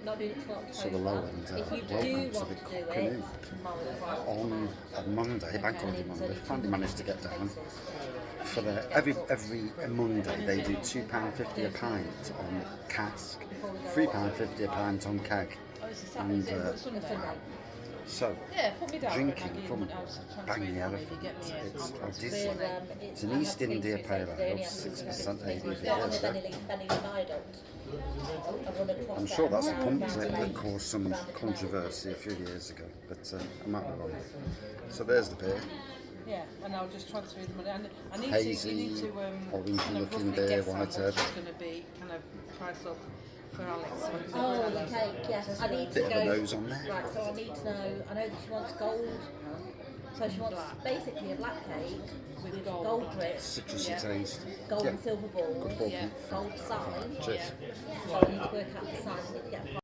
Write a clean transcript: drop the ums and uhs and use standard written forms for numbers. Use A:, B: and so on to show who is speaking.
A: Not doing it till October.
B: So the low end,
A: if you
B: well,
A: do
B: so
A: want
B: the
A: to do
B: canoe
A: it,
B: on a Monday, bank holiday Monday, finally managed to get down. For every Monday they do £2.50 a pint on cask, £3.50 a pint on keg, and so drinking from Bang the Elephant, it's Odyssey. It's an East India Pale Ale, 6% ABV. I'm sure that's a pump clip that caused some controversy a few years ago, but I might be wrong. So there's the beer.
C: Yeah, and I'll just transfer the money. And I need
B: Hazy,
C: to, you need to
B: orange
C: kind of
B: looking
C: roughly
B: beer,
C: guess how
B: white
C: much
B: head.
C: it's going to be, kind of price up for Alex. So I can
A: Oh,
C: Alex.
A: the cake, yes. I need to
B: Bit
A: go.
B: of a nose on there.
A: Right, so I need to know. I know that she wants gold. So she wants basically a black cake with gold drip,
B: Citrusy taste.
A: gold and silver balls,
B: Good ball.
A: gold sign.
B: Cheers.
A: So I need to work out the sign. I need to get a